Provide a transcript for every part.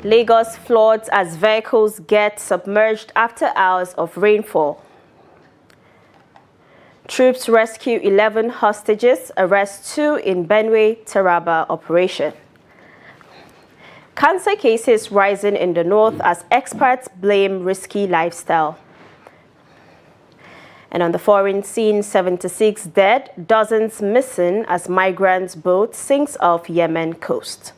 Lagos floods as vehicles get submerged after hours of rainfall. Troops rescue 11 hostages, arrest 2 in Benue Taraba operation. Cancer cases rising in the north as experts blame risky lifestyle. And on the foreign scene, 76 dead, dozens missing as migrant boat sinks off Yemen coast.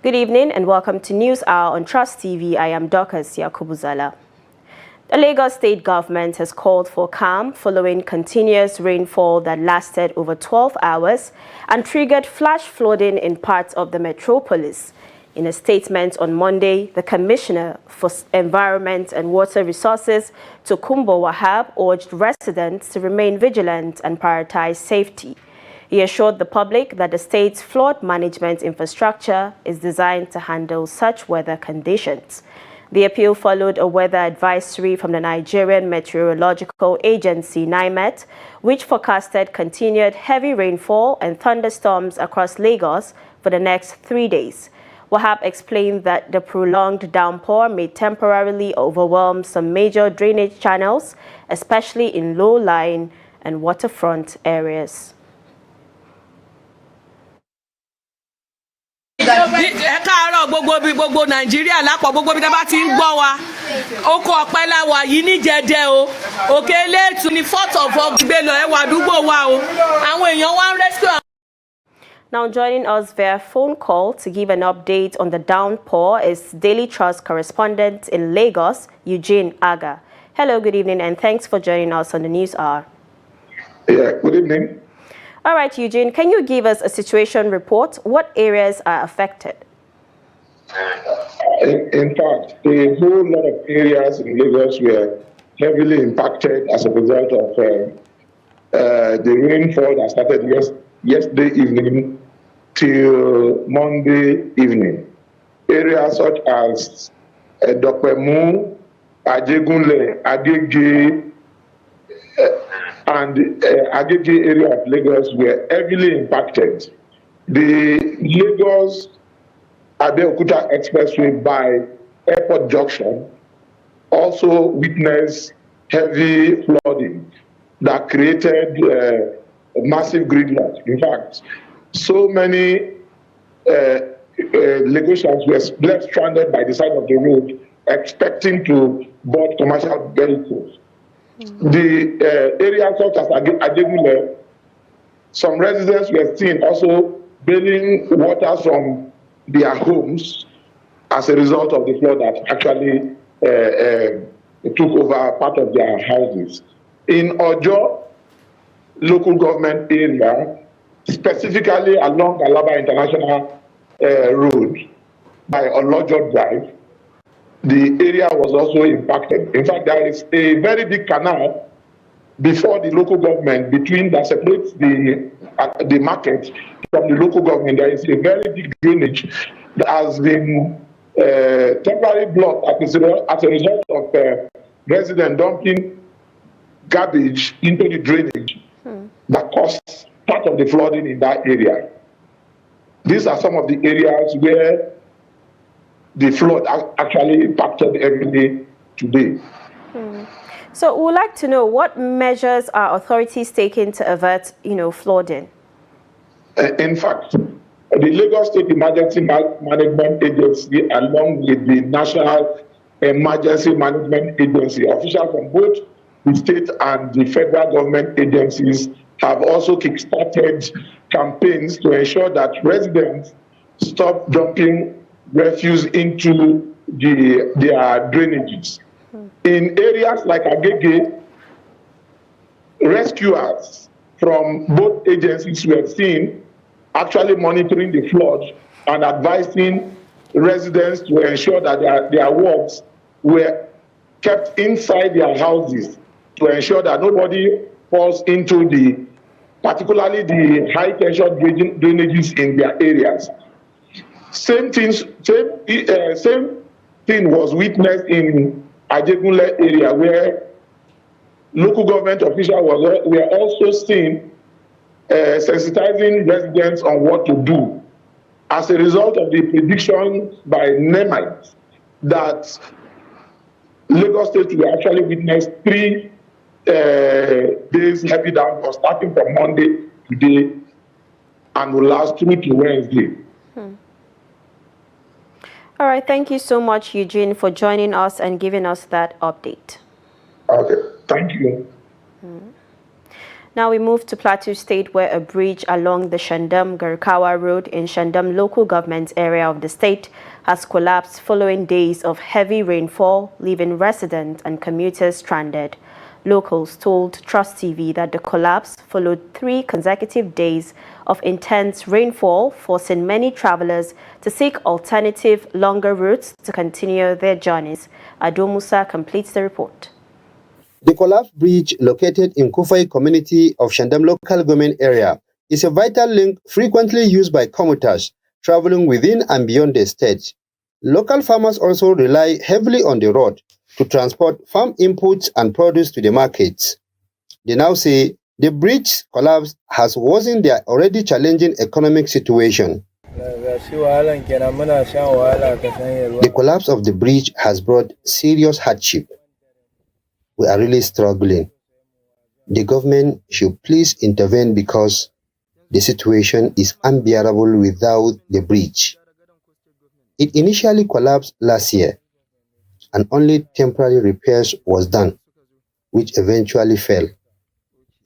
Good evening and welcome to News Hour on Trust TV. I am Dorcas Yakubuzala. The Lagos state government has called for calm following continuous rainfall that lasted over 12 hours and triggered flash flooding in parts of the metropolis. In a statement on Monday, the Commissioner for Environment and Water Resources, Tokumbo Wahab, urged residents to remain vigilant and prioritize safety. He assured the public that the state's flood management infrastructure is designed to handle such weather conditions. The appeal followed a weather advisory from the Nigerian Meteorological Agency, NIMET, which forecasted continued heavy rainfall and thunderstorms across Lagos for the next 3 days. Wahab explained that the prolonged downpour may temporarily overwhelm some major drainage channels, especially in low-lying and waterfront areas. Gbogbo Nigeria lápọ̀ gbogbo bí bá ti ń gbọ́ wa oko ọ̀pẹ la wà yìí ní jẹjẹ o òkè léètù ní 4th of August gbé lọ ẹwà àdúgbò wa o àwọn èèyàn wá ń rescue. Now joining us via phone call to give an update on the downpour is Daily Trust correspondent in Lagos, Eugene Aga. Hello, good evening, and thanks for joining us on the News Hour. Yeah, good evening. All right, Eugene, can you give us a situation report? What areas are affected? In fact, a whole lot of areas in Lagos were heavily impacted as a result of the rainfall that started yesterday evening till Monday evening. Areas such as Dokpemu, Ajegunle, Agege, and Agege area of Lagos were heavily impacted. The Lagos Abeokuta Expressway by Airport Junction also witnessed heavy flooding that created massive gridlock. In fact, so many Lagosians were left stranded by the side of the road, expecting to board commercial vehicles. The areas such as Ajegunle, some residents were seen also bailing water from their homes as a result of the flood that actually took over part of their houses. In Ojo local government area, specifically along Alaba International Road by Olojo Drive, the area was also impacted. In fact, there is a very big canal before the local government between that separates the market from the local government. There is a very big drainage that has been temporarily blocked as a result of residents dumping garbage into the drainage that caused part of the flooding in that area. These are some of the areas where the flood actually impacted heavily today. So we would like to know what measures are authorities taking to avert, flooding? In fact, the Lagos State Emergency Management Agency, along with the National Emergency Management Agency, officials from both the state and the federal government agencies have also kickstarted campaigns to ensure that residents stop dumping refuse into their drainages. In areas like Agege, rescuers from both agencies were seen actually monitoring the flood and advising residents to ensure that their works were kept inside their houses to ensure that nobody falls into particularly the high tension drainages in their areas. Same thing was witnessed in Ajegunle area, where local government officials were also seen sensitizing residents on what to do as a result of the prediction by NEMITE that Lagos State will actually witness 3 days heavy downpour starting from Monday today and will last through to Wednesday. All right, thank you so much, Eugene, for joining us and giving us that update. Okay, thank you. Now we move to Plateau State, where a bridge along the Shandam-Garkawa Road in Shandam local government area of the state has collapsed following days of heavy rainfall, leaving residents and commuters stranded. Locals told Trust TV that the collapse followed 3 consecutive days of intense rainfall, forcing many travelers to seek alternative, longer routes to continue their journeys. Ado Musa completes the report. The collapsed bridge, located in Kuwait community of Shandam local government area, is a vital link frequently used by commuters traveling within and beyond the state. Local farmers also rely heavily on the road to transport farm inputs and produce to the markets. They now say the bridge collapse has worsened their already challenging economic situation. The collapse of the bridge has brought serious hardship. We are really struggling. The government should please intervene because the situation is unbearable without the bridge. It initially collapsed last year, and only temporary repairs was done, which eventually fell.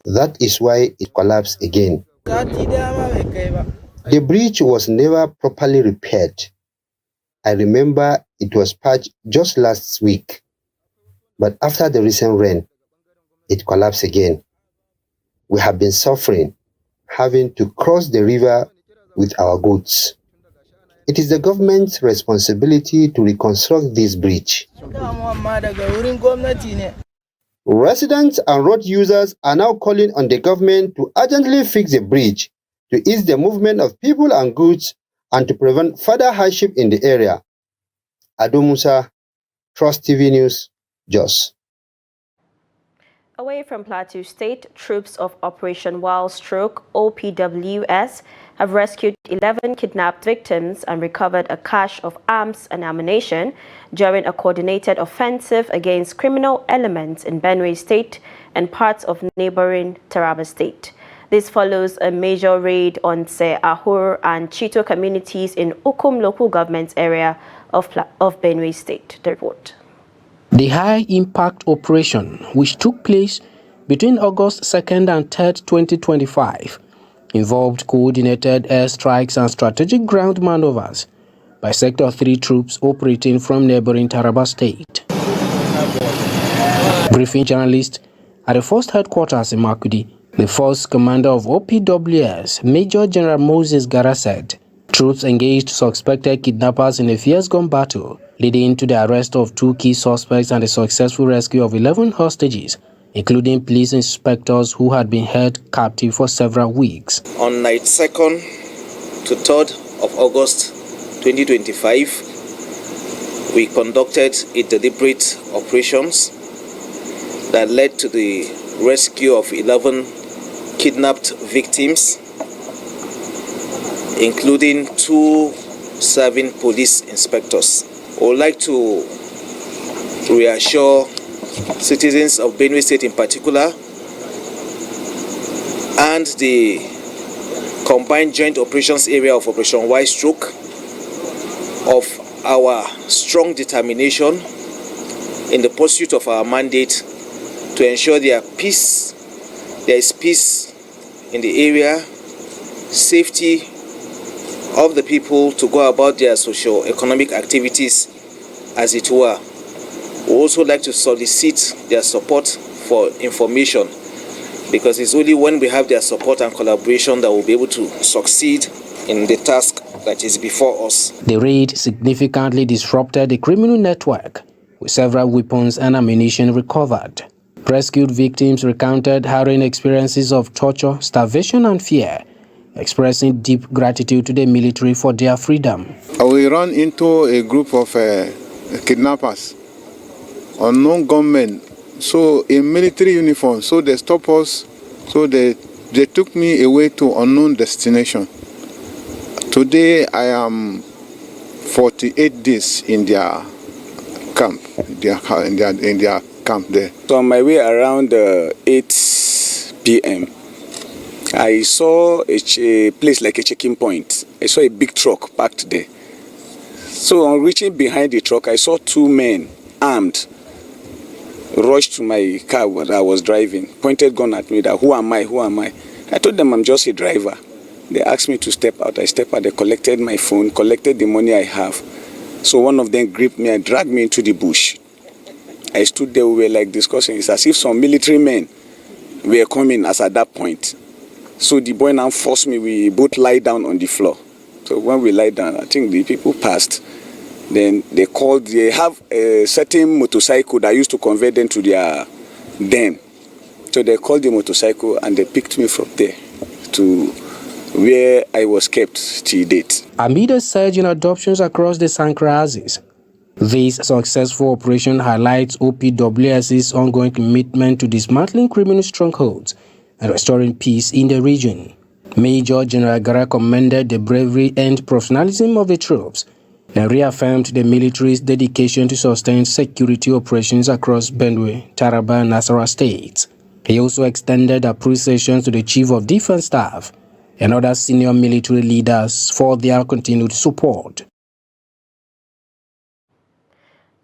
That is why it collapsed again. The bridge was never properly repaired. I remember it was patched just last week, but after the recent rain, it collapsed again. We have been suffering, having to cross the river with our goods. It is the government's responsibility to reconstruct this bridge. Residents and road users are now calling on the government to urgently fix the bridge, to ease the movement of people and goods, and to prevent further hardship in the area. Ado Musa, Trust TV News, Jos. Away from Plateau State, troops of Operation Wildstroke, OPWS, have rescued 11 kidnapped victims and recovered a cache of arms and ammunition during a coordinated offensive against criminal elements in Benue State and parts of neighboring Taraba State. This follows a major raid on Se Ahur and Chito communities in Ukum local government area of Benue State. The report. The high-impact operation, which took place between August 2nd and 3rd, 2025, involved coordinated airstrikes and strategic ground maneuvers by Sector 3 troops operating from neighboring Taraba State. Briefing journalists at the Force Headquarters in Makudi, the Force Commander of OPWS, Major General Moses Gara, said troops engaged suspected kidnappers in a fierce gun battle, leading to the arrest of 2 key suspects and the successful rescue of 11 hostages, including police inspectors who had been held captive for several weeks. On night 2nd to 3rd of August 2025, we conducted a deliberate operations that led to the rescue of 11 kidnapped victims, including 2 serving police inspectors. I would like to reassure citizens of Benue State in particular and the combined joint operations area of Operation Wildstroke of our strong determination in the pursuit of our mandate to ensure there is peace in the area, safety of the people to go about their socio-economic activities, as it were. We also like to solicit their support for information, because it's only when we have their support and collaboration that we'll be able to succeed in the task that is before us. The raid significantly disrupted the criminal network, with several weapons and ammunition recovered. Rescued victims recounted harrowing experiences of torture, starvation, and fear, expressing deep gratitude to the military for their freedom. We ran into a group of kidnappers, unknown gunmen, so in military uniform. So they stopped us, so they took me away to unknown destination. Today I am 48 days in their camp, in their camp there. So on my way around 8 p.m., I saw a place like a checking point. I saw a big truck parked there. So on reaching behind the truck, I saw two men armed rush to my car that I was driving, pointed gun at me that, who am I? I told them I'm just a driver. They asked me to step out. I stepped out. They collected my phone, collected the money I have. So one of them gripped me and dragged me into the bush. I stood there, we were like discussing. It's as if some military men were coming as at that point. So the boy now forced me, we both lie down on the floor. So when we lie down, I think the people passed. Then they have a certain motorcycle that used to convey them to their den. So they called the motorcycle and they picked me from there to where I was kept till date. Amid a surge in adoptions across the Sankrasis, this successful operation highlights OPWS's ongoing commitment to dismantling criminal strongholds and restoring peace in the region. Major General Gara commended the bravery and professionalism of the troops and reaffirmed the military's dedication to sustain security operations across Benue, Taraba, and Nasarawa states. He also extended appreciation to the Chief of Defense Staff and other senior military leaders for their continued support.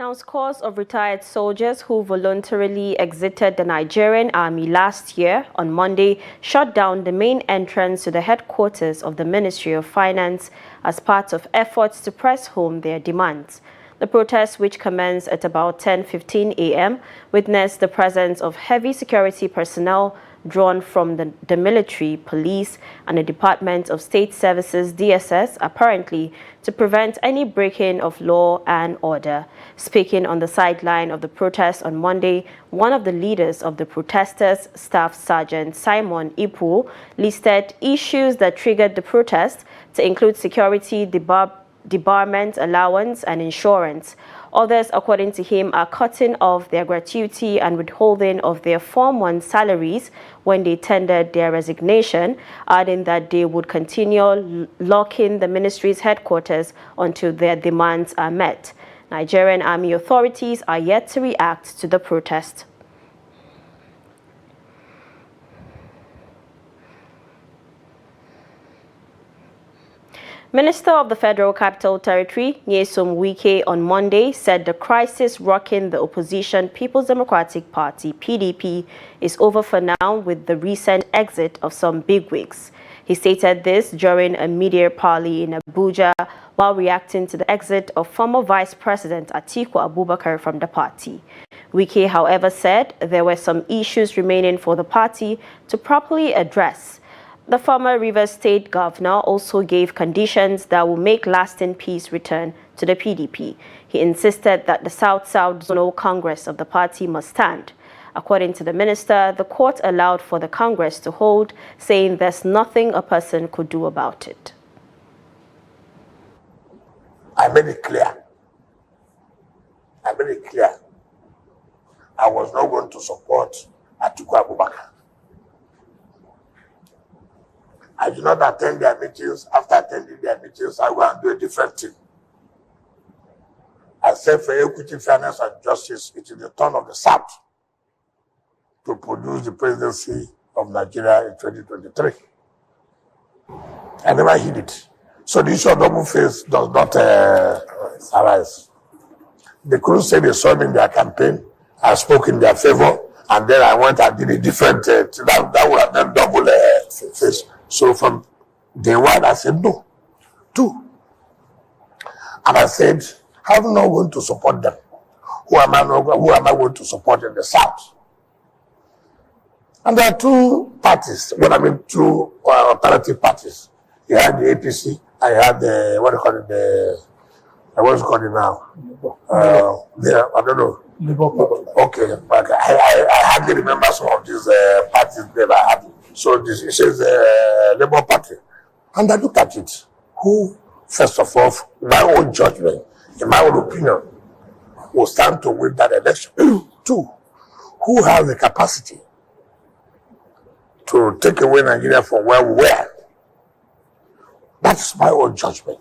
Now, scores of retired soldiers who voluntarily exited the Nigerian Army last year on Monday shut down the main entrance to the headquarters of the Ministry of Finance as part of efforts to press home their demands. The protest, which commenced at about 10:15 a.m., witnessed the presence of heavy security personnel drawn from the military, police, and the Department of State Services (DSS), apparently to prevent any breaking of law and order. Speaking on the sideline of the protest on Monday, one of the leaders of the protesters, Staff Sergeant Simon Ipu, listed issues that triggered the protest to include security, debarment allowance, and insurance. Others, according to him, are cutting off their gratuity and withholding of their Form 1 salaries when they tendered their resignation, adding that they would continue locking the ministry's headquarters until their demands are met. Nigerian Army authorities are yet to react to the protest. Minister of the Federal Capital Territory, Nyesom Wike, on Monday said the crisis rocking the opposition People's Democratic Party, PDP, is over for now with the recent exit of some bigwigs. He stated this during a media parley in Abuja while reacting to the exit of former Vice President Atiku Abubakar from the party. Wike, however, said there were some issues remaining for the party to properly address. The former Rivers State governor also gave conditions that will make lasting peace return to the PDP. He insisted that the South-South Zonal Congress of the party must stand. According to the minister, the court allowed for the Congress to hold, saying there's nothing a person could do about it. I made it clear. I was not going to support Atiku Abubakar. I do not attend their meetings. After attending their meetings, I go and do a different thing. I said for equity, fairness, and justice, it is the turn of the South to produce the presidency of Nigeria in 2023. I never hid it. So the issue of double face does not arise. The crew said they saw me in their campaign. I spoke in their favor, and then I went and did a different that would have done double face. So from day one, I said no. 2. And I said, I'm not going to support them. Who am I going to support in the South? And there are 2 parties, two alternative parties. You had the APC, I had the, what's it called now? I don't know. Okay, but I hardly remember some of these parties that I had. So this is Labour Party. And I looked at it. Who, first of all, my own judgment, in my own opinion, will stand to win that election? 2, who has the capacity to take away Nigeria from where we were? That's my own judgment.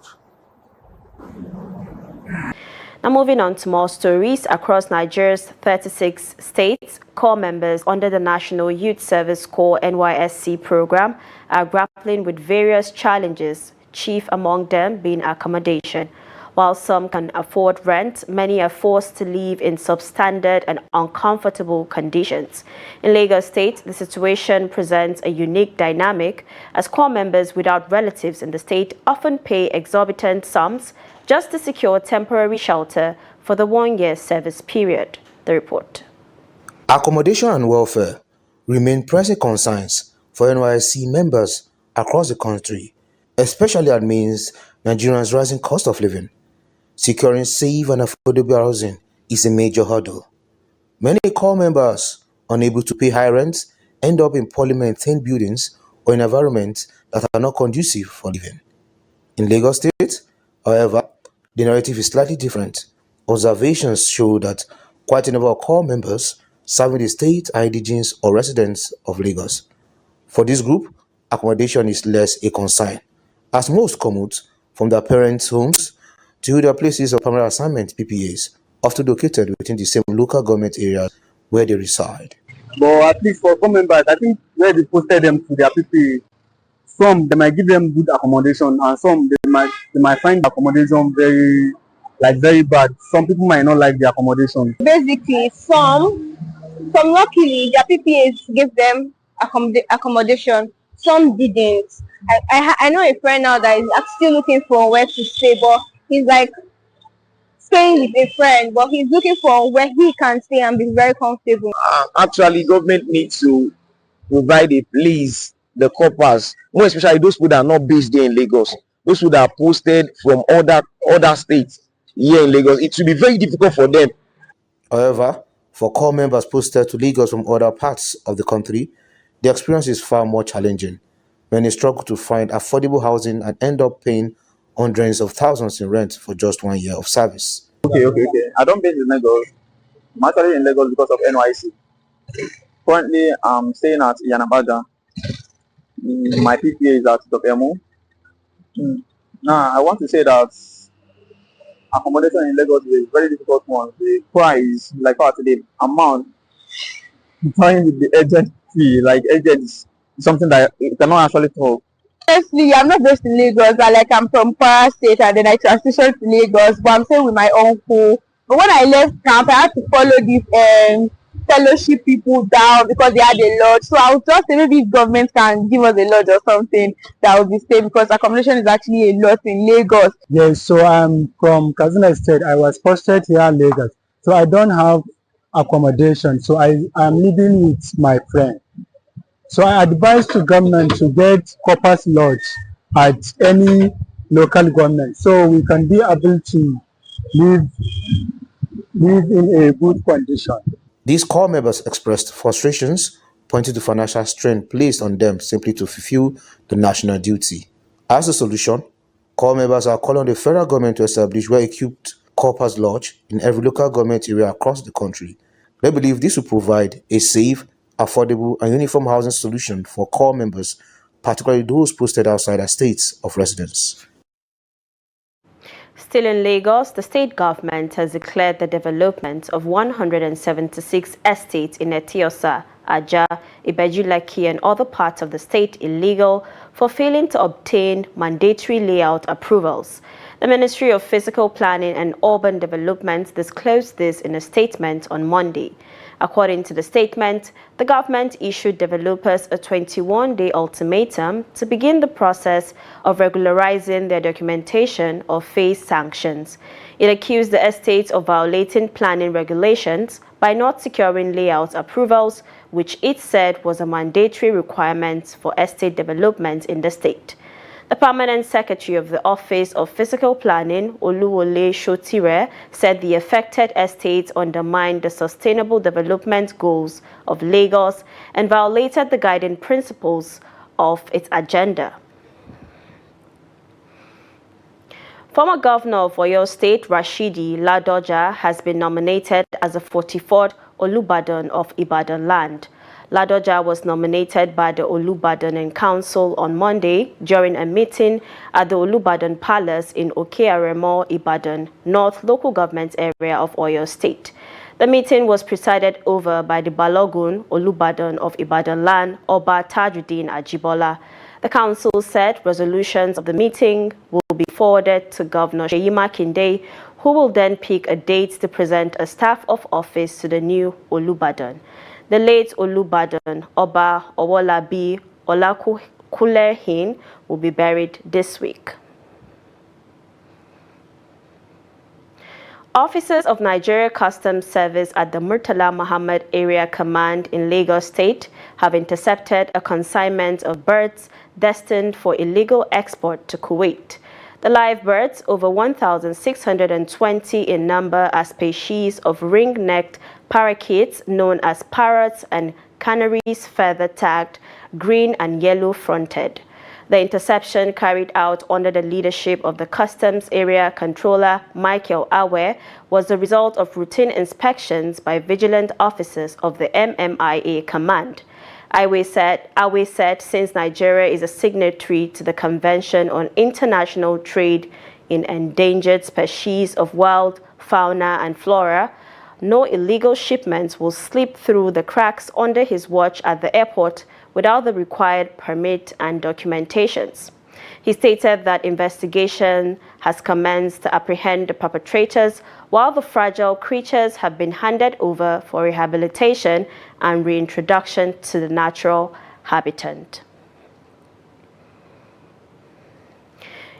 Now moving on to more stories. Across Nigeria's 36 states, corps members under the National Youth Service Corps NYSC program are grappling with various challenges, chief among them being accommodation. While some can afford rent, many are forced to live in substandard and uncomfortable conditions. In Lagos State, the situation presents a unique dynamic as corps members without relatives in the state often pay exorbitant sums just to secure temporary shelter for the one-year service period. The report. Accommodation and welfare remain pressing concerns for NYSC members across the country, especially amidst Nigerians' rising cost of living. Securing safe and affordable housing is a major hurdle. Many corps members, unable to pay high rents, end up in poorly maintained buildings or in environments that are not conducive for living. In Lagos State, however, the narrative is slightly different. Observations show that quite a number of corps members serving the state are indigenes or residents of Lagos. For this group, accommodation is less a concern, as most commute from their parents' homes to their places of permanent assignment (PPAs), often located within the same local government areas where they reside. But at least for corps members, I think where they posted them to their PPA, some they might give them good accommodation, and some they might find the accommodation very bad. Some people might not like the accommodation. Basically, some luckily their PPAs gave them accommodation. Some didn't. I know a friend now that is still looking for where to stay, but he's like staying with a friend, but he's looking for where he can stay and be very comfortable. Actually, government needs to provide a place, the corpers, more especially those people that are not based there in Lagos, those people that are posted from other states here in Lagos. It will be very difficult for them. However, for corps members posted to Lagos from other parts of the country, the experience is far more challenging. Many struggle to find affordable housing and end up paying hundreds of thousands in rent for just 1 year of service. Okay. I don't base in Lagos. I'm actually in Lagos because of NYC. Currently, I'm staying at Olubadan. My PPA is at Emo. Now, I want to say that accommodation in Lagos is a very difficult one. The price, like the amount, trying with the agent fee, like agents, something that you cannot actually talk. Honestly, I'm not based in Lagos. I'm from Kwara State and then I transitioned to Lagos, but I'm staying with my uncle. But when I left camp, I had to follow these fellowship people down because they had a lodge. So I would just say maybe if government can give us a lodge or something, that would be safe because accommodation is actually a lot in Lagos. Yes, so I'm from Kazina State. I was posted here in Lagos. So I don't have accommodation. So I'm living with my friend. So I advise to government to get corpers lodge at any local government so we can be able to live in a good condition. These corps members expressed frustrations, pointing to financial strain placed on them simply to fulfill the national duty. As a solution, corps members are calling on the federal government to establish well-equipped corpers lodge in every local government area across the country. They believe this will provide a safe, affordable and uniform housing solution for corps members, particularly those posted outside their states of residence. Still in Lagos, the state government has declared the development of 176 estates in Etiosa, Ladja, Ibejulaki and other parts of the state illegal for failing to obtain mandatory layout approvals. The Ministry of Physical Planning and Urban Development disclosed this in a statement on Monday. According to the statement, the government issued developers a 21-day ultimatum to begin the process of regularizing their documentation or face sanctions. It accused the estates of violating planning regulations by not securing layout approvals, which it said was a mandatory requirement for estate development in the state. The Permanent Secretary of the Office of Physical Planning, Oluwole Shotire, said the affected estates undermined the sustainable development goals of Lagos and violated the guiding principles of its agenda. Former Governor of Oyo State, Rashidi Ladja, has been nominated as the 44th Olubadan of Ibadan land. Ladja was nominated by the Olubadan Council on Monday during a meeting at the Olubadan Palace in Okearemo, Ibadan, North Local Government Area of Oyo State. The meeting was presided over by the Balogun Olubadan of Ibadan Land, Oba Tajuddin Ajibola. The council said resolutions of the meeting will be forwarded to Governor Seyi Makinde, who will then pick a date to present a staff of office to the new Olubadan. The late Olubadan, Oba Owolabi Olakulehin, will be buried this week. Officers of Nigeria Customs Service at the Murtala Muhammad Area Command in Lagos State have intercepted a consignment of birds destined for illegal export to Kuwait. The live birds, over 1,620 in number, are species of ring-necked parakeets known as parrots and canaries, feather-tagged, green and yellow-fronted. The interception, carried out under the leadership of the Customs Area Controller Michael Awe, was the result of routine inspections by vigilant officers of the MMIA Command. Awe said since Nigeria is a signatory to the Convention on International Trade in Endangered Species of Wild Fauna and Flora, no illegal shipments will slip through the cracks under his watch at the airport without the required permit and documentations. He stated that investigation has commenced to apprehend the perpetrators, while the fragile creatures have been handed over for rehabilitation and reintroduction to the natural habitat.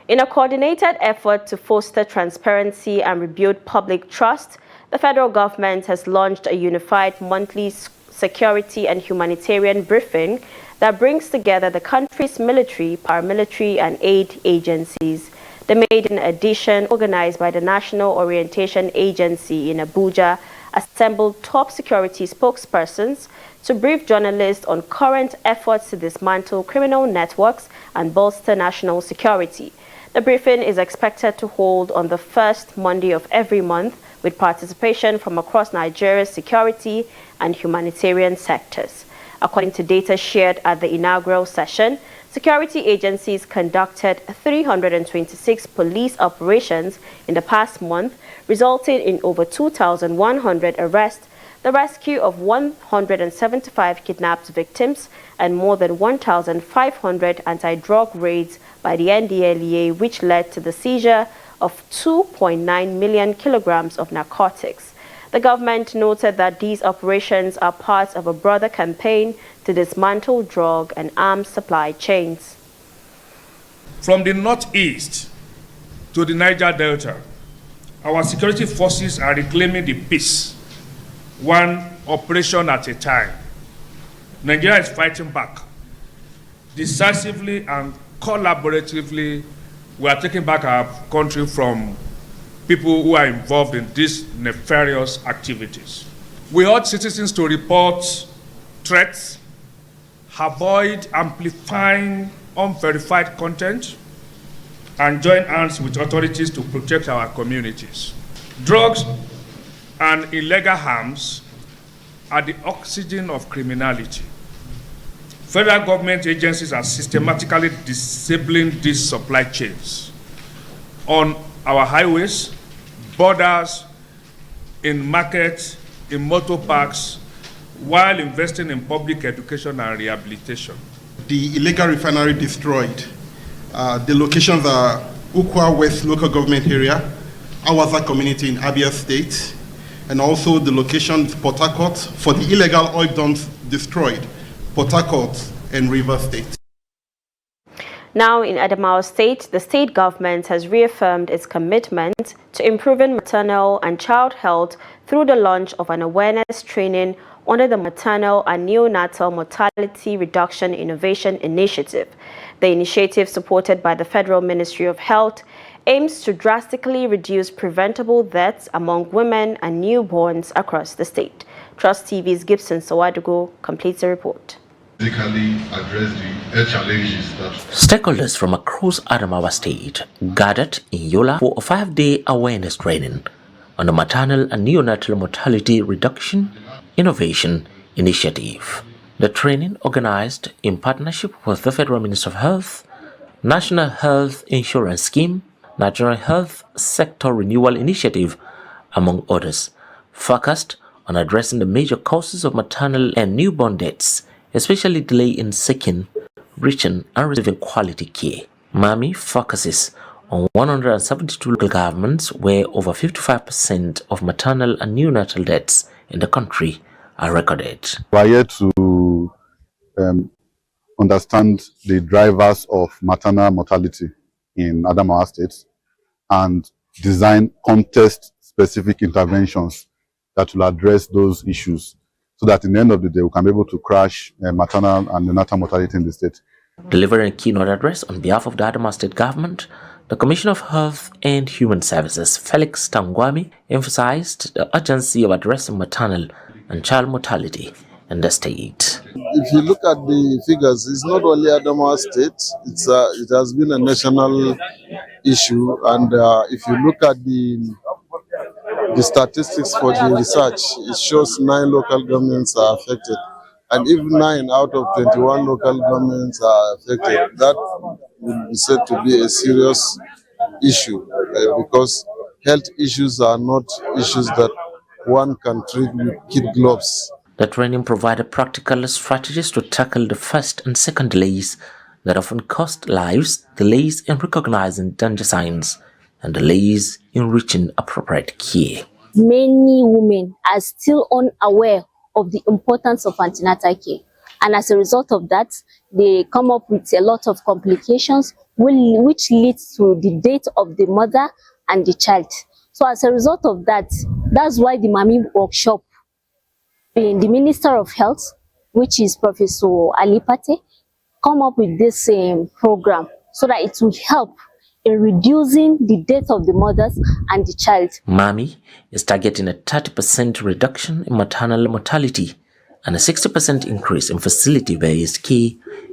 In a coordinated effort to foster transparency and rebuild public trust, the federal government has launched a unified monthly security and humanitarian briefing that brings together the country's military, paramilitary, and aid agencies. The maiden edition, organized by the National Orientation Agency in Abuja, assembled top security spokespersons to brief journalists on current efforts to dismantle criminal networks and bolster national security. The briefing is expected to hold on the first Monday of every month, with participation from across Nigeria's security and humanitarian sectors. According to data shared at the inaugural session, security agencies conducted 326 police operations in the past month, resulting in over 2,100 arrests, the rescue of 175 kidnapped victims, and more than 1,500 anti-drug raids by the NDLEA, which led to the seizure of 2.9 million kilograms of narcotics. The government noted that these operations are part of a broader campaign to dismantle drug and arms supply chains. From the northeast to the Niger Delta, our security forces are reclaiming the peace, one operation at a time. Nigeria is fighting back. Decisively and collaboratively, we are taking back our country from people who are involved in these nefarious activities. We urge citizens to report threats, avoid amplifying unverified content, and join hands with authorities to protect our communities. Drugs and illegal arms are the oxygen of criminality. Federal government agencies are systematically disabling these supply chains on our highways, borders, in markets, in motor parks, while investing in public education and rehabilitation. The illegal refinery destroyed. The locations are Ukwa West Local Government Area, Awaza Community in Abia State, and also the location Port Harcourt for the illegal oil dumps destroyed, Port Harcourt and River State. Now in Adamawa State, the state government has reaffirmed its commitment to improving maternal and child health through the launch of an awareness training under the Maternal and Neonatal Mortality Reduction Innovation Initiative. The initiative, supported by the Federal Ministry of Health, aims to drastically reduce preventable deaths among women and newborns across the state. Trust TV's Gibson Sawadugo completes the report. Address the health challenges that Stakeholders from across Adamawa State gathered in Yola for a 5-day awareness training on the Maternal and Neonatal Mortality Reduction Innovation Initiative. The training, organized in partnership with the Federal Ministry of Health, National Health Insurance Scheme, Nigerian Health Sector Renewal Initiative, among others, focused on addressing the major causes of maternal and newborn deaths, especially delay in seeking, reaching, and receiving quality care. MAMI focuses on 172 local governments where over 55% of maternal and neonatal deaths in the country are recorded. We are here to understand the drivers of maternal mortality in Adamawa State and design context-specific interventions that will address those issues so that in the end of the day we can be able to crash maternal and neonatal mortality in the state. Delivering a keynote address on behalf of the Adamawa State government, the Commissioner of Health and Human Services, Felix Tangwami, emphasized the urgency of addressing maternal and child mortality in the state. If you look at the figures, it's not only Adamawa State, it has been a national issue, and if you look at the statistics for the research, it shows 9 local governments are affected. And if 9 out of 21 local governments are affected, that will be said to be a serious issue because health issues are not issues that one can treat with kid gloves. The training provided practical strategies to tackle the first and second delays that often cost lives, delays in recognizing danger signs, and delays in reaching appropriate care. Many women are still unaware of the importance of antenatal care, and as a result of that, they come up with a lot of complications which leads to the death of the mother and the child. So as a result of that, that's why the MAMI workshop, the Minister of Health, which is Professor Alipate, come up with this program so that it will help in reducing the death of the mothers and the child. MAMI is targeting a 30% reduction in maternal mortality and a 60% increase in facility-based care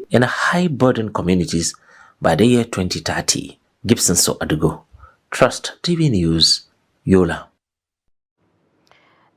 in high-burden communities by the year 2030. Gibson So Adugo, Trust TV News, Yola.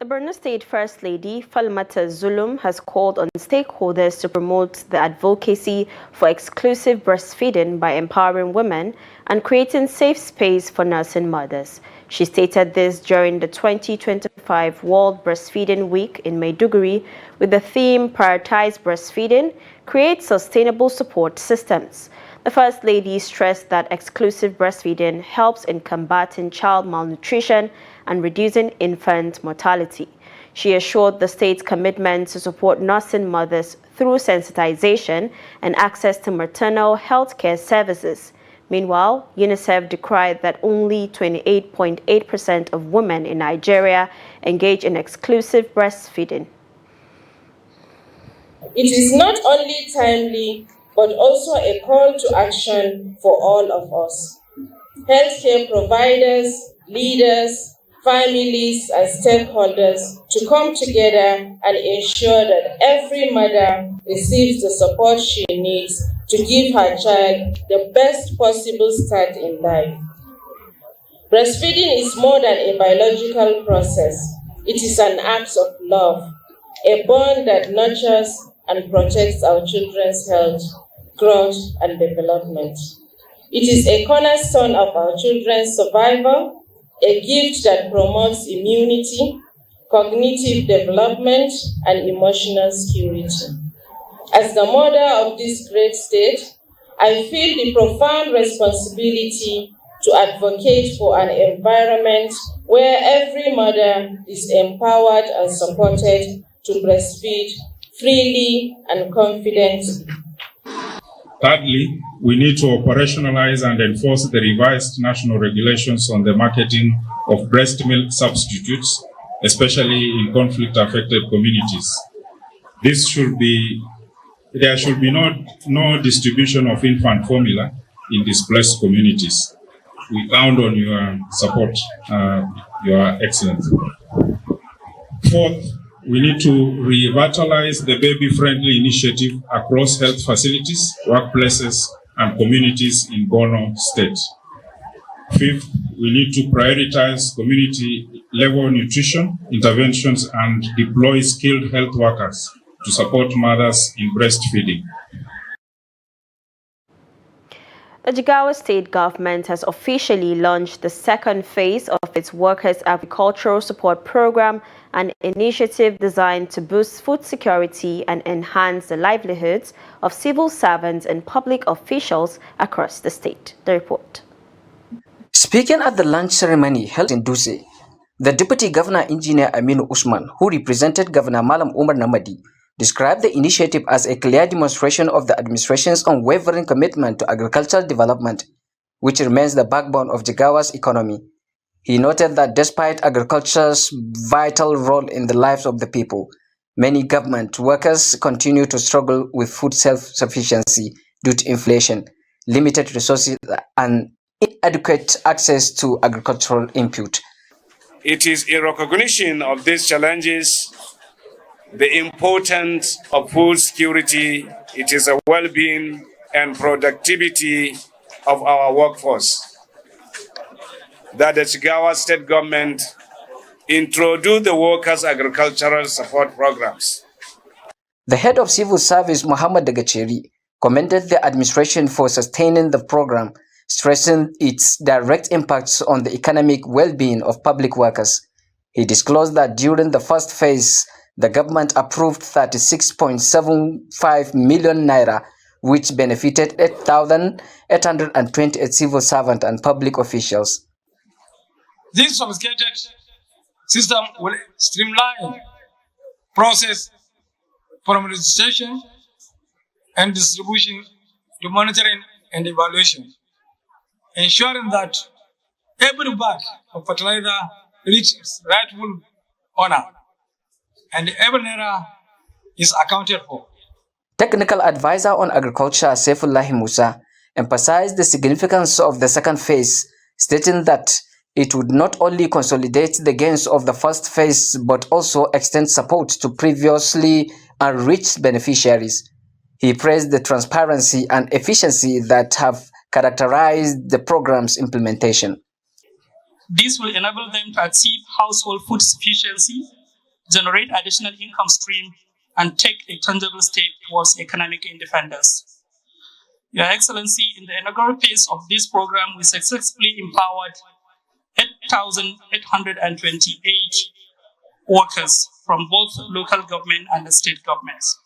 The Borno State First Lady, Falmata Zulum, has called on stakeholders to promote the advocacy for exclusive breastfeeding by empowering women and creating safe space for nursing mothers. She stated this during the 2025 World Breastfeeding Week in Maiduguri with the theme Prioritize Breastfeeding, Create Sustainable Support Systems. The First Lady stressed that exclusive breastfeeding helps in combating child malnutrition and reducing infant mortality. She assured the state's commitment to support nursing mothers through sensitization and access to maternal health care services. Meanwhile, UNICEF decried that only 28.8% of women in Nigeria engage in exclusive breastfeeding. It is not only timely, but also a call to action for all of us. Healthcare providers, leaders, families, and stakeholders to come together and ensure that every mother receives the support she needs to give her child the best possible start in life. Breastfeeding is more than a biological process. It is an act of love, a bond that nurtures and protects our children's health, growth, and development. It is a cornerstone of our children's survival, a gift that promotes immunity, cognitive development, and emotional security. As the mother of this great state, I feel the profound responsibility to advocate for an environment where every mother is empowered and supported to breastfeed freely and confidently. Thirdly, we need to operationalize and enforce the revised national regulations on the marketing of breast milk substitutes, especially in conflict-affected communities. There should be no distribution of infant formula in displaced communities. We count on your support, Your Excellency. Fourth, we need to revitalize the baby-friendly initiative across health facilities, workplaces, and communities in Borno State. Fifth, we need to prioritize community-level nutrition interventions and deploy skilled health workers to support mothers in breastfeeding. The Jagawa state government has officially launched the second phase of its Workers' Agricultural Support Program, an initiative designed to boost food security and enhance the livelihoods of civil servants and public officials across the state. The report. Speaking at the launch ceremony held in Dutse, the Deputy Governor Engineer Aminu Usman, who represented Governor Malam Umar Namadi, described the initiative as a clear demonstration of the administration's unwavering commitment to agricultural development, which remains the backbone of Jagawa's economy. He noted that despite agriculture's vital role in the lives of the people, many government workers continue to struggle with food self-sufficiency due to inflation, limited resources, and inadequate access to agricultural input. It is a recognition of these challenges, the importance of food security, it is a well-being and productivity of our workforce, that the Jagawa state government introduced the Workers' Agricultural Support Programs. The head of civil service, Muhammad Dagacheri, commended the administration for sustaining the program, stressing its direct impacts on the economic well-being of public workers. He disclosed that during the first phase, the government approved 36.75 million naira, which benefited 8,828 civil servants and public officials. This sophisticated system will streamline process from registration and distribution to monitoring and evaluation, ensuring that every bag of fertilizer reaches rightful owner and every naira is accounted for. Technical advisor on agriculture Saifullahi Musa emphasized the significance of the second phase, stating that it would not only consolidate the gains of the first phase but also extend support to previously unreached beneficiaries. He praised the transparency and efficiency that have characterized the program's implementation. This will enable them to achieve household food sufficiency, generate additional income stream, and take a tangible step towards economic independence. Your Excellency, in the inaugural phase of this program, we successfully empowered 8,828 workers from both local government and the state governments.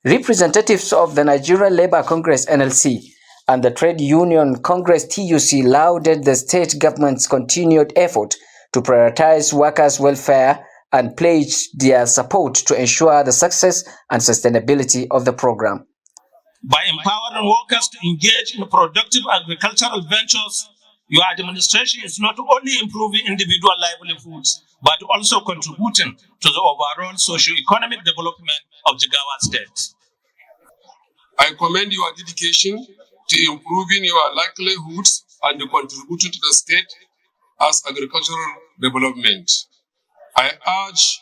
Representatives of the Nigerian Labour Congress (NLC) and the Trade Union Congress (TUC) lauded the state government's continued effort to prioritize workers' welfare and pledged their support to ensure the success and sustainability of the program. By empowering workers to engage in productive agricultural ventures, your administration is not only improving individual livelihoods, but also contributing to the overall socio-economic development of Jagawa State. I commend your dedication to improving your livelihoods and contributing to the state as agricultural development. I urge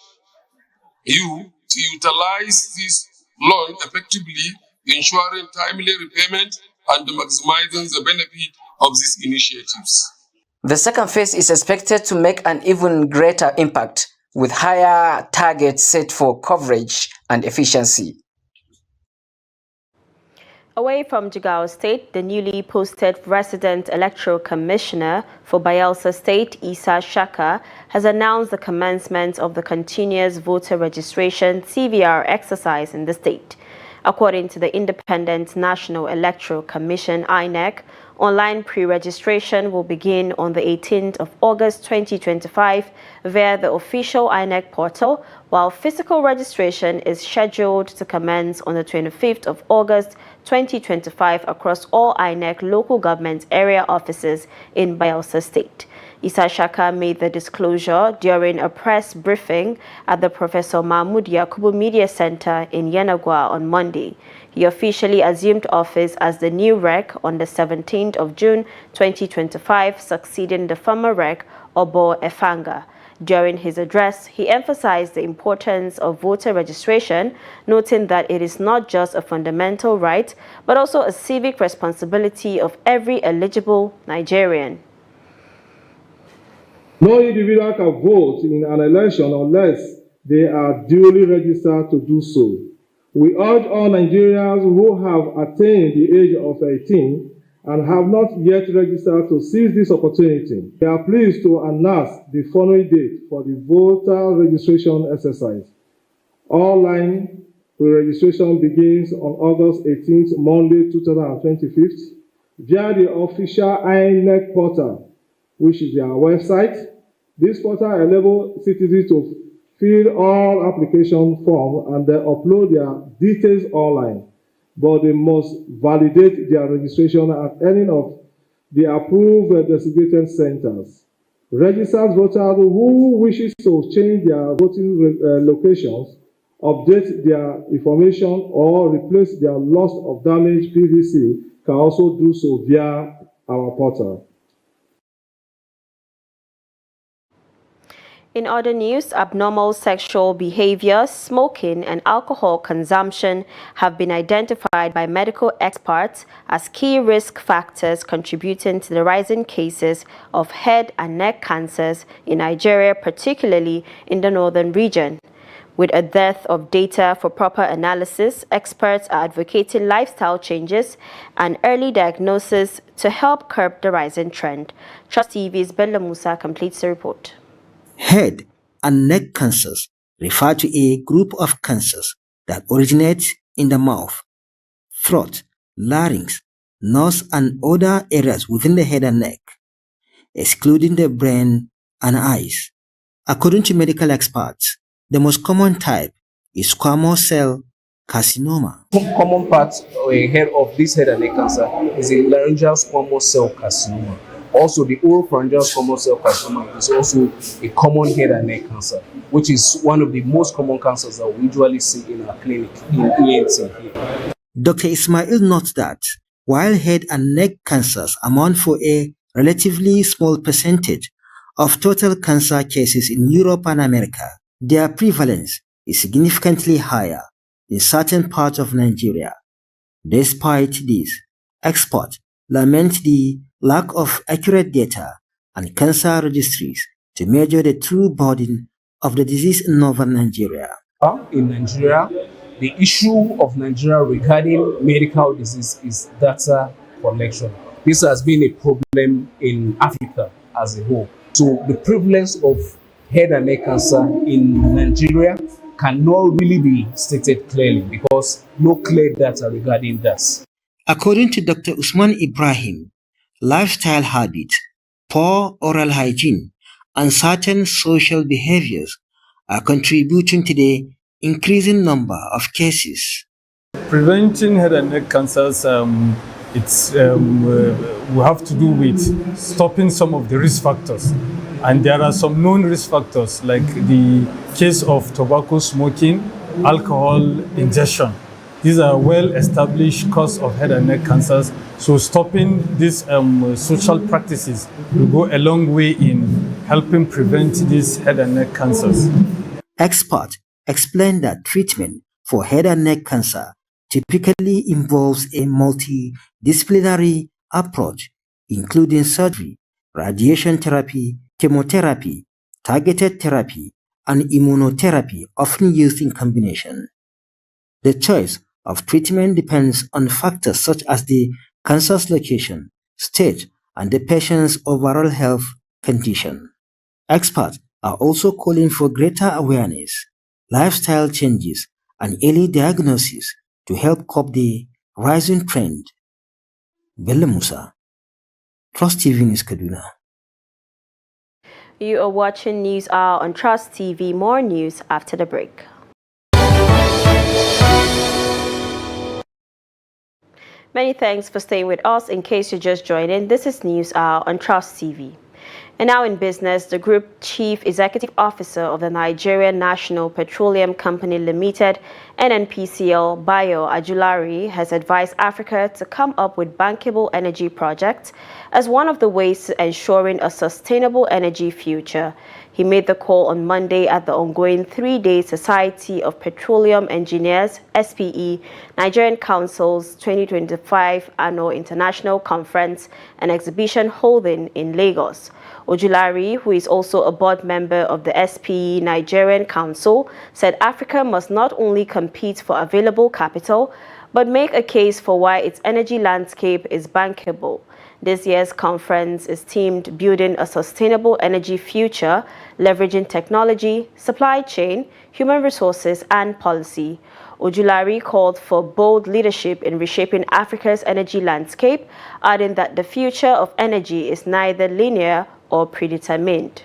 you to utilize this loan effectively, ensuring timely repayment and maximizing the benefit of these initiatives. The second phase is expected to make an even greater impact, with higher targets set for coverage and efficiency. Away from Jagawa State, the newly posted Resident Electoral Commissioner for Belsa State, Issa Shaka, has announced the commencement of the continuous voter registration (CVR) exercise in the state. According to the Independent National Electoral Commission (INEC), online pre-registration will begin on the 18th of August 2025 via the official INEC portal, while physical registration is scheduled to commence on the 25th of August 2025 across all INEC local government area offices in Belsa State. Issa Shaka made the disclosure during a press briefing at the Professor Mahmoud Yakubu Media Center in Yenagoa on Monday. He officially assumed office as the new REC on the 17th of June 2025, succeeding the former REC, Obo Efanga. During his address, he emphasized the importance of voter registration, noting that it is not just a fundamental right, but also a civic responsibility of every eligible Nigerian. No individual can vote in an election unless they are duly registered to do so. We urge all Nigerians who have attained the age of 18 and have not yet registered to seize this opportunity. We are pleased to announce the following date for the voter registration exercise. Online pre-registration begins on August 18th, Monday, 2025, via the official INEC portal, which is their website. This portal enables citizens to fill all application forms and then upload their details online, but they must validate their registration at any of the approved designated centers. Registered voters who wishes to change their voting locations, update their information, or replace their loss of damaged PVC can also do so via our portal. In other news, abnormal sexual behavior, smoking, and alcohol consumption have been identified by medical experts as key risk factors contributing to the rising cases of head and neck cancers in Nigeria, particularly in the northern region. With a dearth of data for proper analysis, experts are advocating lifestyle changes and early diagnosis to help curb the rising trend. Trust TV's Belsa Musa completes the report. Head and neck cancers refer to a group of cancers that originate in the mouth, throat, larynx, nose, and other areas within the head and neck, excluding the brain and eyes. According to medical experts, the most common type is squamous cell carcinoma. Common part or a head of this head and neck cancer is a laryngeal squamous cell carcinoma. Also, the oropharyngeal squamous cell carcinoma is also a common head and neck cancer, which is one of the most common cancers that we usually see in our clinic in ENT here. Dr. Ismail notes that while head and neck cancers amount for a relatively small percentage of total cancer cases in Europe and America, their prevalence is significantly higher in certain parts of Nigeria. Despite this, experts lament the lack of accurate data and cancer registries to measure the true burden of the disease in northern Nigeria. In Nigeria, the issue of Nigeria regarding medical disease is data collection. This has been a problem in Africa as a whole. So the prevalence of head and neck cancer in Nigeria cannot really be stated clearly because no clear data regarding that. According to Dr. Usman Ibrahim, lifestyle habits, poor oral hygiene, and certain social behaviors are contributing to the increasing number of cases. Preventing head and neck cancers, we have to do with stopping some of the risk factors. And there are some known risk factors like the case of tobacco smoking, alcohol ingestion. These are well-established cause of head and neck cancers. So stopping these social practices will go a long way in helping prevent these head and neck cancers. Experts explain that treatment for head and neck cancer typically involves a multidisciplinary approach, including surgery, radiation therapy, chemotherapy, targeted therapy, and immunotherapy, often used in combination. The choice of treatment depends on factors such as the cancer's location, stage, and the patient's overall health condition. Experts are also calling for greater awareness, lifestyle changes, and early diagnosis to help curb the rising trend. Belsa Musa, Trust TV News, Kaduna. You are watching News Hour on Trust TV. More news after the break. Many thanks for staying with us. In case you just joined in, this is News Hour on Trust TV. And now in business, the Group Chief Executive Officer of the Nigerian National Petroleum Company Limited, NNPCL, Bayo Ajulari, has advised Africa to come up with bankable energy projects as one of the ways to ensuring a sustainable energy future. He made the call on Monday at the ongoing three-day Society of Petroleum Engineers, SPE, Nigerian Council's 2025 Annual International Conference and Exhibition holding in Lagos. Ojulari, who is also a board member of the SPE Nigerian Council, said Africa must not only compete for available capital, but make a case for why its energy landscape is bankable. This year's conference is themed Building a Sustainable Energy Future, Leveraging Technology, Supply Chain, Human Resources and Policy. Ojulari called for bold leadership in reshaping Africa's energy landscape, adding that the future of energy is neither linear or predetermined.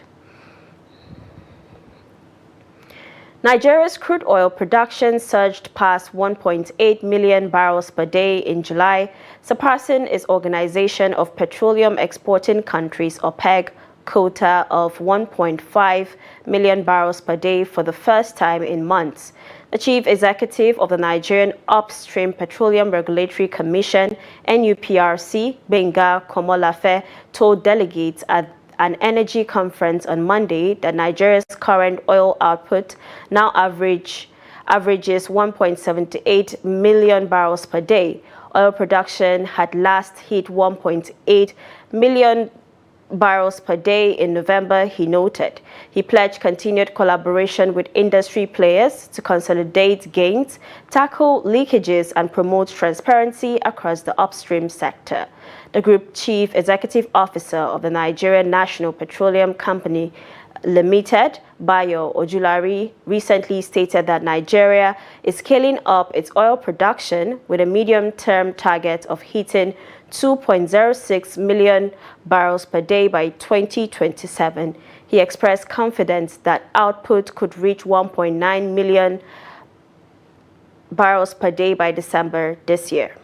Nigeria's crude oil production surged past 1.8 million barrels per day in July, surpassing its Organization of Petroleum Exporting Countries (OPEC) quota of 1.5 million barrels per day for the first time in months. The chief executive of the Nigerian Upstream Petroleum Regulatory Commission (NUPRC), Benga Komolafe, told delegates at an energy conference on Monday that Nigeria's current oil output now averages 1.78 million barrels per day. Oil production had last hit 1.8 million barrels per day in November, he noted. He pledged continued collaboration with industry players to consolidate gains, tackle leakages, and promote transparency across the upstream sector. The group chief executive officer of the Nigerian National Petroleum Company Limited, Bayo Ojulari, recently stated that Nigeria is scaling up its oil production with a medium-term target of hitting 2.06 million barrels per day by 2027. He expressed confidence that output could reach 1.9 million barrels per day by December this year.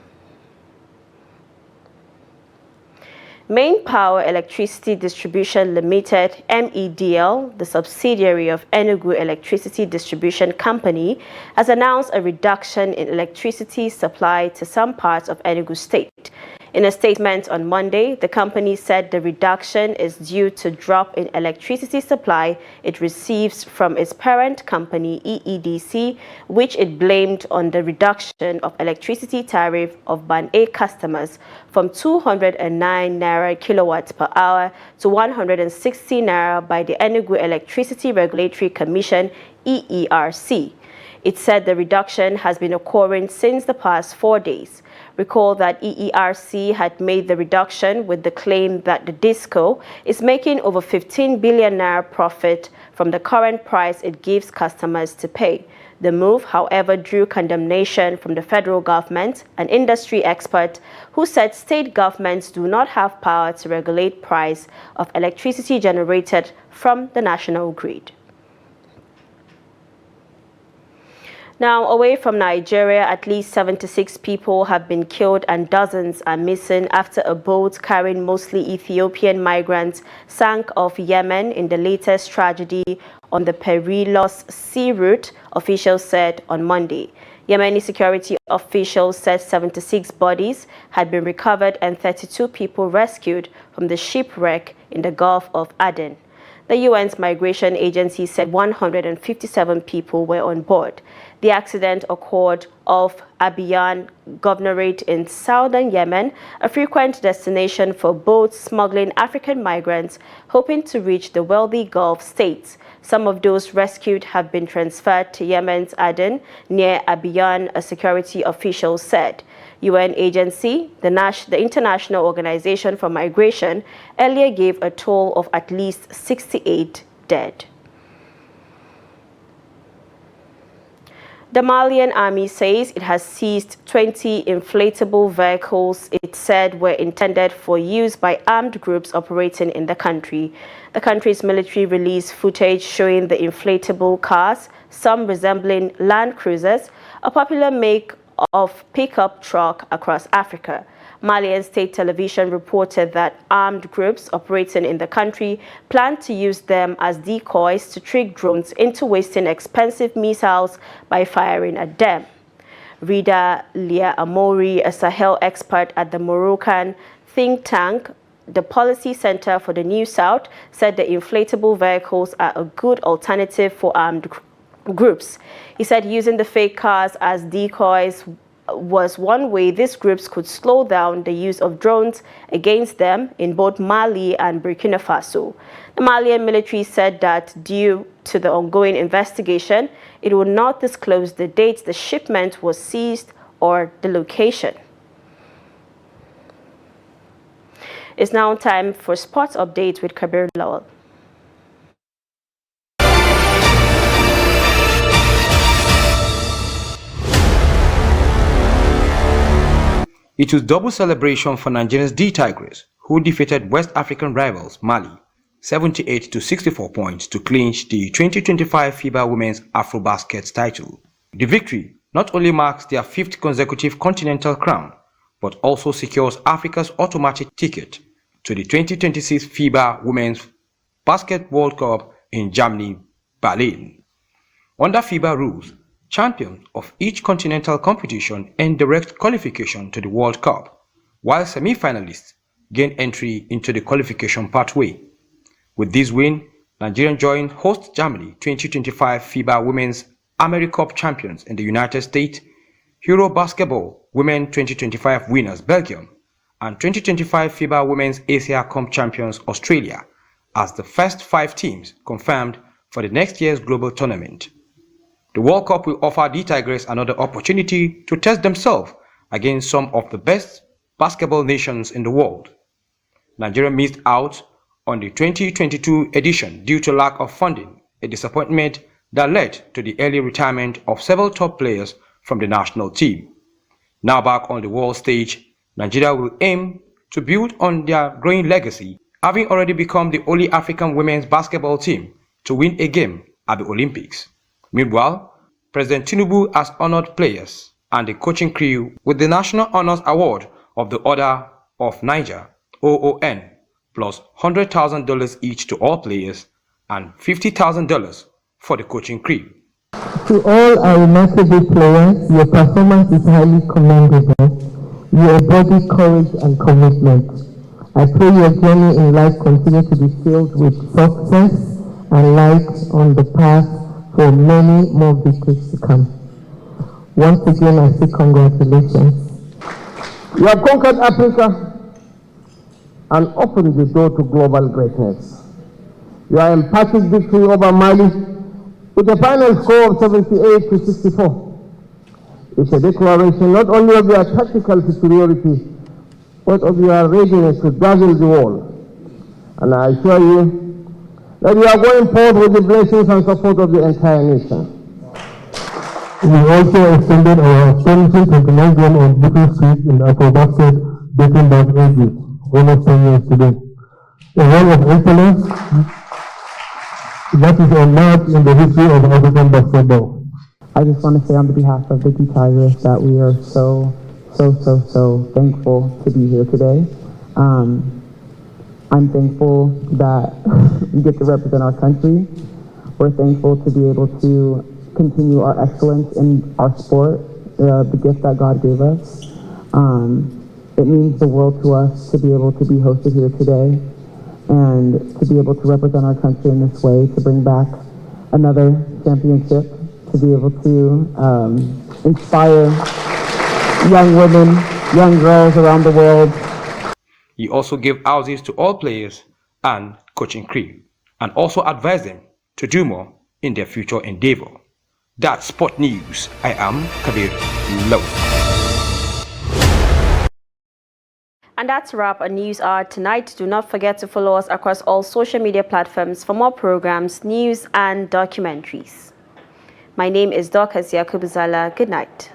Main Power Electricity Distribution Limited, MEDL, the subsidiary of Enugu Electricity Distribution Company, has announced a reduction in electricity supply to some parts of Enugu State. In a statement on Monday, the company said the reduction is due to drop in electricity supply it receives from its parent company, EEDC, which it blamed on the reduction of electricity tariff of Band A customers from 209 Naira kilowatts per hour to 160 Naira by the Enugu Electricity Regulatory Commission, EERC. It said the reduction has been occurring since the past 4 days. Recall that EERC had made the reduction with the claim that the DISCO is making over 15 billion Naira profit from the current price it gives customers to pay. The move, however, drew condemnation from the federal government, an industry expert who said state governments do not have power to regulate price of electricity generated from the national grid. Now, away from Nigeria, at least 76 people have been killed and dozens are missing after a boat carrying mostly Ethiopian migrants sank off Yemen in the latest tragedy on the perilous sea route, officials said on Monday. Yemeni security officials said 76 bodies had been recovered and 32 people rescued from the shipwreck in the Gulf of Aden. The UN's migration agency said 157 people were on board. The accident occurred off Abiyan Governorate in southern Yemen, a frequent destination for boats smuggling African migrants hoping to reach the wealthy Gulf states. Some of those rescued have been transferred to Yemen's Aden near Abiyan, a security official said. UN agency, the International Organization for Migration, earlier gave a toll of at least 68 dead. The Malian Army says it has seized 20 inflatable vehicles it said were intended for use by armed groups operating in the country. The country's military released footage showing the inflatable cars, some resembling Land Cruisers, a popular make of pickup truck across Africa. Malian state television reported that armed groups operating in the country plan to use them as decoys to trick drones into wasting expensive missiles by firing at them. Rida Lia Amori, a Sahel expert at the Moroccan think tank, the Policy Center for the New South, said the inflatable vehicles are a good alternative for armed groups. He said using the fake cars as decoys was one way these groups could slow down the use of drones against them in both Mali and Burkina Faso. The Malian military said that due to the ongoing investigation, it would not disclose the date the shipment was seized or the location. It's now time for sports updates with Kabir Lawal. It was double celebration for Nigeria's D Tigers, who defeated West African rivals Mali 78 to 64 points to clinch the 2025 FIBA Women's Afrobasket title. The victory not only marks their 5th consecutive continental crown, but also secures Africa's automatic ticket to the 2026 FIBA Women's Basket World Cup in Germany, Berlin. Under FIBA rules, champions of each continental competition earn direct qualification to the World Cup, while semi-finalists gain entry into the qualification pathway. With this win, Nigeria joined host Germany 2025 FIBA Women's AmeriCup champions in the United States, Euro Basketball Women 2025 winners Belgium, and 2025 FIBA Women's Asia Cup champions Australia as the first 5 teams confirmed for the next year's global tournament. The World Cup will offer the Tigers another opportunity to test themselves against some of the best basketball nations in the world. Nigeria missed out on the 2022 edition due to lack of funding, a disappointment that led to the early retirement of several top players from the national team. Now back on the world stage, Nigeria will aim to build on their growing legacy, having already become the only African women's basketball team to win a game at the Olympics. Meanwhile, President Tinubu has honored players and the coaching crew with the National Honors Award of the Order of Niger, OON, plus $100,000 each to all players and $50,000 for the coaching crew. To all our remarkable players, your performance is highly commendable. You embody courage and commitment. I pray your journey in life continue to be filled with success and light on the path for many more victories to come. Once again, I say congratulations. You have conquered Africa and opened the door to global greatness. Your emphatic victory over Mali with a final score of 78 to 64 is a declaration not only of your tactical superiority, but of your readiness to dazzle the world. And I assure you that we are going forward with the blessings and support of the entire nation. We also extended our astonishing 29th game on Booking Street in Afrobasket dating back ages, almost 10 years today. A role of excellence that is unmatched in the history of African basketball. I just want to say on behalf of the D Tigers that we are so thankful to be here today. I'm thankful that we get to represent our country. We're thankful to be able to continue our excellence in our sport, the gift that God gave us. It means the world to us to be able to be hosted here today and to be able to represent our country in this way, to bring back another championship, to be able to inspire young women, young girls around the world. He also gave houses to all players and coaching crew, and also advised them to do more in their future endeavor. That's Sport News. I am Kabir Low. And that's a wrap on News Hour tonight. Do not forget to follow us across all social media platforms for more programs, news, and documentaries. My name is Dorcas Yakubuzala. Good night.